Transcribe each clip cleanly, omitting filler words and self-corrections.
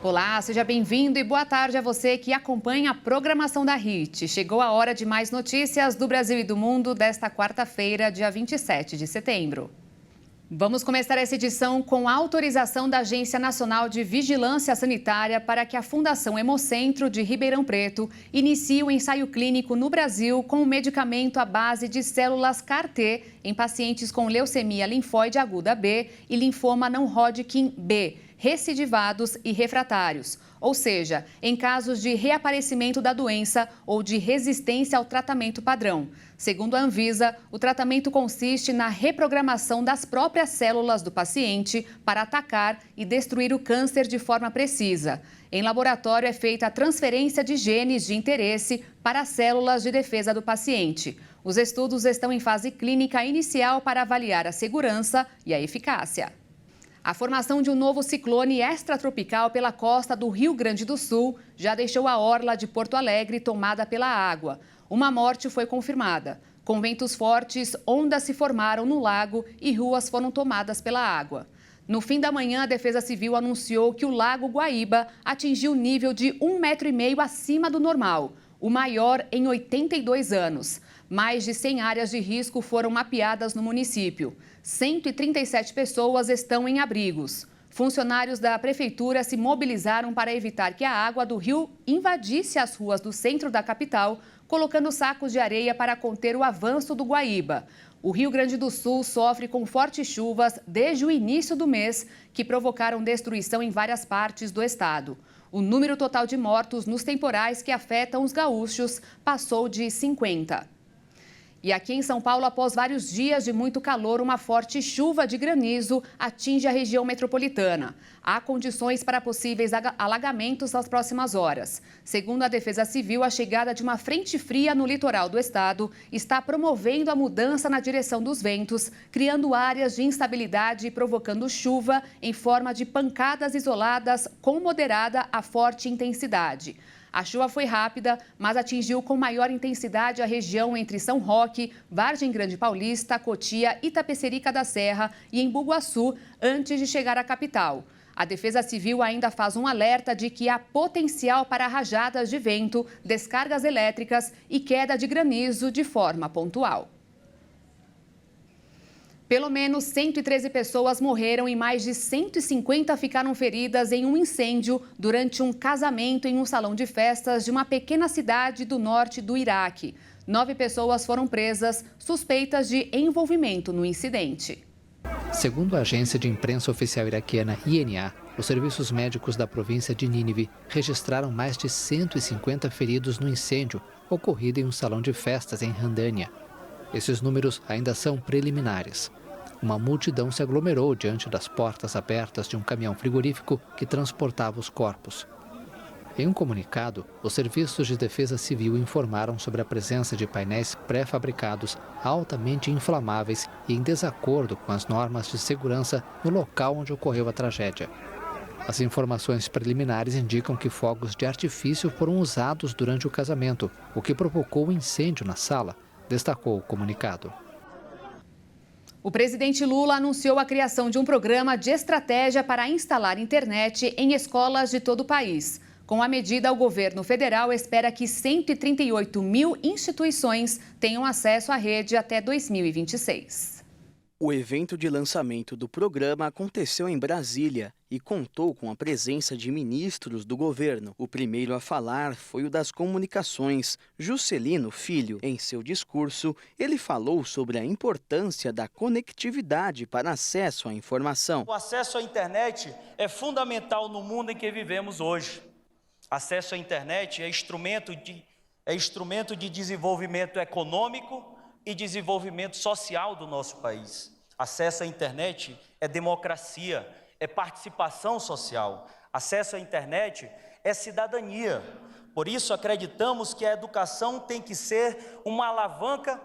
Olá, seja bem-vindo e boa tarde a você que acompanha a programação da HIT. Chegou a hora de mais notícias do Brasil e do mundo desta quarta-feira, dia 27 de setembro. Vamos começar essa edição com a autorização da Agência Nacional de Vigilância Sanitária para que a Fundação Hemocentro de Ribeirão Preto inicie o ensaio clínico no Brasil com o medicamento à base de células CAR-T em pacientes com leucemia linfóide aguda B e linfoma não Hodgkin B, recidivados e refratários, ou seja, em casos de reaparecimento da doença ou de resistência ao tratamento padrão. Segundo a Anvisa, o tratamento consiste na reprogramação das próprias células do paciente para atacar e destruir o câncer de forma precisa. Em laboratório é feita a transferência de genes de interesse para as células de defesa do paciente. Os estudos estão em fase clínica inicial para avaliar a segurança e a eficácia. A formação de um novo ciclone extratropical pela costa do Rio Grande do Sul já deixou a orla de Porto Alegre tomada pela água. Uma morte foi confirmada. Com ventos fortes, ondas se formaram no lago e ruas foram tomadas pela água. No fim da manhã, a Defesa Civil anunciou que o Lago Guaíba atingiu nível de 1,5 metro acima do normal, o maior em 82 anos. Mais de 100 áreas de risco foram mapeadas no município. 137 pessoas estão em abrigos. Funcionários da prefeitura se mobilizaram para evitar que a água do rio invadisse as ruas do centro da capital, colocando sacos de areia para conter o avanço do Guaíba. O Rio Grande do Sul sofre com fortes chuvas desde o início do mês, que provocaram destruição em várias partes do estado. O número total de mortos nos temporais que afetam os gaúchos passou de 50. E aqui em São Paulo, após vários dias de muito calor, uma forte chuva de granizo atinge a região metropolitana. Há condições para possíveis alagamentos nas próximas horas. Segundo a Defesa Civil, a chegada de uma frente fria no litoral do estado está promovendo a mudança na direção dos ventos, criando áreas de instabilidade e provocando chuva em forma de pancadas isoladas com moderada a forte intensidade. A chuva foi rápida, mas atingiu com maior intensidade a região entre São Roque, Vargem Grande Paulista, Cotia, Itapecerica da Serra e Embu-Guaçu, antes de chegar à capital. A Defesa Civil ainda faz um alerta de que há potencial para rajadas de vento, descargas elétricas e queda de granizo de forma pontual. Pelo menos 113 pessoas morreram e mais de 150 ficaram feridas em um incêndio durante um casamento em um salão de festas de uma pequena cidade do norte do Iraque. 9 pessoas foram presas, suspeitas de envolvimento no incidente. Segundo a agência de imprensa oficial iraquiana INA, os serviços médicos da província de Nínive registraram mais de 150 feridos no incêndio ocorrido em um salão de festas em Randânia. Esses números ainda são preliminares. Uma multidão se aglomerou diante das portas abertas de um caminhão frigorífico que transportava os corpos. Em um comunicado, os serviços de defesa civil informaram sobre a presença de painéis pré-fabricados altamente inflamáveis e em desacordo com as normas de segurança no local onde ocorreu a tragédia. As informações preliminares indicam que fogos de artifício foram usados durante o casamento, o que provocou o incêndio na sala, destacou o comunicado. O presidente Lula anunciou a criação de um programa de estratégia para instalar internet em escolas de todo o país. Com a medida, o governo federal espera que 138 mil instituições tenham acesso à rede até 2026. O evento de lançamento do programa aconteceu em Brasília e contou com a presença de ministros do governo. O primeiro a falar foi o das comunicações, Juscelino Filho. Em seu discurso, ele falou sobre a importância da conectividade para acesso à informação. O acesso à internet é fundamental no mundo em que vivemos hoje. Acesso à internet é instrumento de desenvolvimento econômico e desenvolvimento social do nosso país. Acesso à internet é democracia, é participação social. Acesso à internet é cidadania. Por isso, acreditamos que a educação tem que ser uma alavanca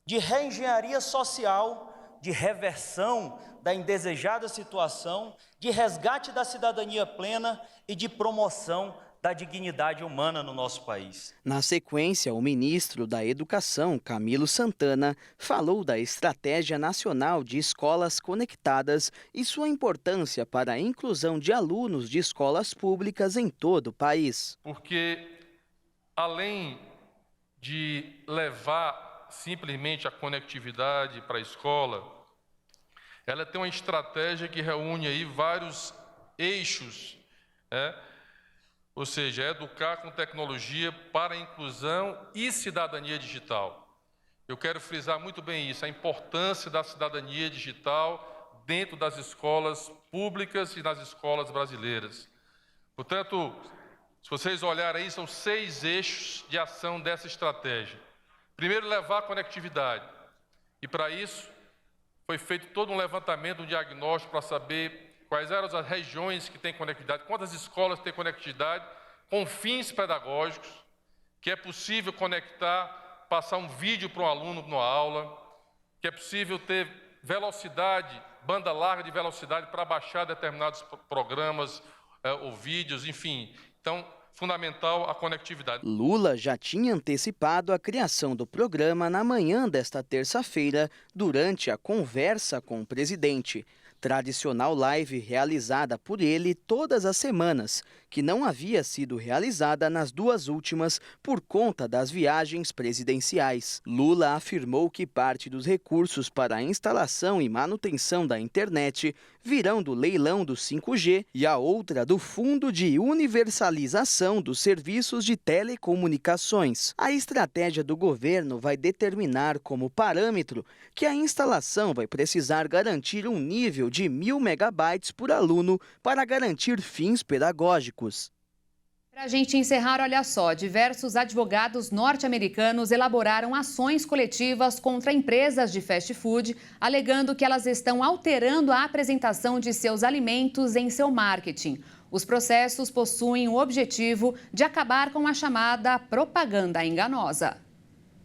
de reengenharia social, de reversão da indesejada situação, de resgate da cidadania plena e de promoção da dignidade humana no nosso país. Na sequência, o ministro da Educação, Camilo Santana, falou da Estratégia Nacional de Escolas Conectadas e sua importância para a inclusão de alunos de escolas públicas em todo o país. Porque, além de levar simplesmente a conectividade para a escola, ela tem uma estratégia que reúne aí vários eixos, ou seja, educar com tecnologia para a inclusão e cidadania digital. Eu quero frisar muito bem isso, a importância da cidadania digital dentro das escolas públicas e nas escolas brasileiras. Portanto, se vocês olharem aí, são 6 eixos de ação dessa estratégia. Primeiro, levar a conectividade. E para isso, foi feito todo um levantamento, um diagnóstico para saber quais eram as regiões que têm conectividade, quantas escolas têm conectividade, com fins pedagógicos, que é possível conectar, passar um vídeo para um aluno numa aula, que é possível ter velocidade, banda larga de velocidade para baixar determinados programas ou vídeos, enfim. Então, fundamental a conectividade. Lula já tinha antecipado a criação do programa na manhã desta terça-feira, durante a conversa com o presidente. Tradicional live realizada por ele todas as semanas, que não havia sido realizada nas 2 últimas por conta das viagens presidenciais. Lula afirmou que parte dos recursos para a instalação e manutenção da internet virão do leilão do 5G e a outra do Fundo de Universalização dos Serviços de Telecomunicações. A estratégia do governo vai determinar como parâmetro que a instalação vai precisar garantir um nível de 1.000 megabytes por aluno para garantir fins pedagógicos. Para a gente encerrar, olha só, diversos advogados norte-americanos elaboraram ações coletivas contra empresas de fast food, alegando que elas estão alterando a apresentação de seus alimentos em seu marketing. Os processos possuem o objetivo de acabar com a chamada propaganda enganosa.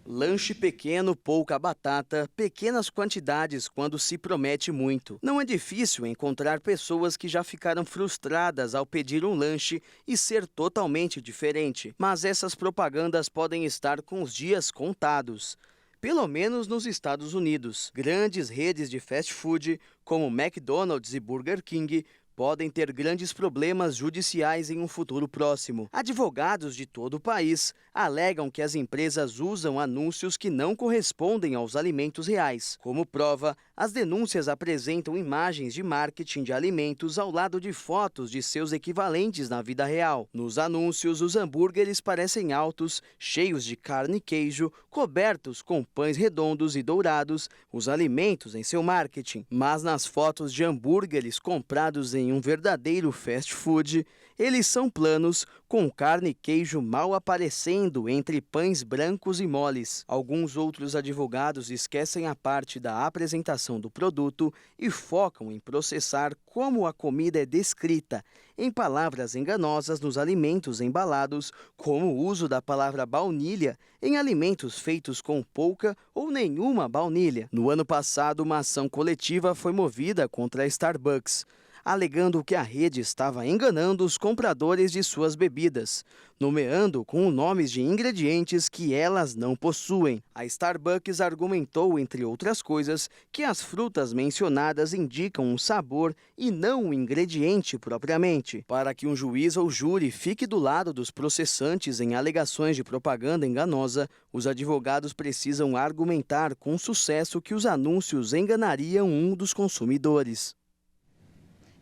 Lanche pequeno, pouca batata, pequenas quantidades quando se promete muito. Não é difícil encontrar pessoas que já ficaram frustradas ao pedir um lanche e ser totalmente diferente. Mas essas propagandas podem estar com os dias contados. Pelo menos nos Estados Unidos. Grandes redes de fast food, como McDonald's e Burger King, podem ter grandes problemas judiciais em um futuro próximo. Advogados de todo o país alegam que as empresas usam anúncios que não correspondem aos alimentos reais. Como prova, as denúncias apresentam imagens de marketing de alimentos ao lado de fotos de seus equivalentes na vida real. Nos anúncios, os hambúrgueres parecem altos, cheios de carne e queijo, cobertos com pães redondos e dourados, os alimentos em seu marketing. Mas nas fotos de hambúrgueres comprados em um verdadeiro fast food, eles são planos, com carne e queijo mal aparecendo entre pães brancos e moles. Alguns outros advogados esquecem a parte da apresentação do produto e focam em processar como a comida é descrita, em palavras enganosas nos alimentos embalados, como o uso da palavra baunilha em alimentos feitos com pouca ou nenhuma baunilha. No ano passado, uma ação coletiva foi movida contra a Starbucks, alegando que a rede estava enganando os compradores de suas bebidas, nomeando com nomes de ingredientes que elas não possuem. A Starbucks argumentou, entre outras coisas, que as frutas mencionadas indicam um sabor e não um ingrediente propriamente. Para que um juiz ou júri fique do lado dos processantes em alegações de propaganda enganosa, os advogados precisam argumentar com sucesso que os anúncios enganariam um dos consumidores.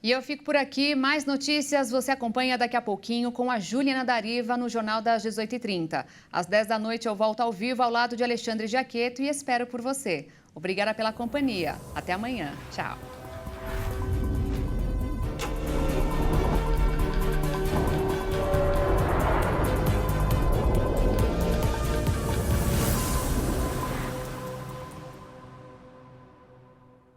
E eu fico por aqui. Mais notícias você acompanha daqui a pouquinho com a Juliana Dariva no Jornal das 18h30. Às 10 da noite eu volto ao vivo ao lado de Alexandre Giaqueto e espero por você. Obrigada pela companhia. Até amanhã. Tchau.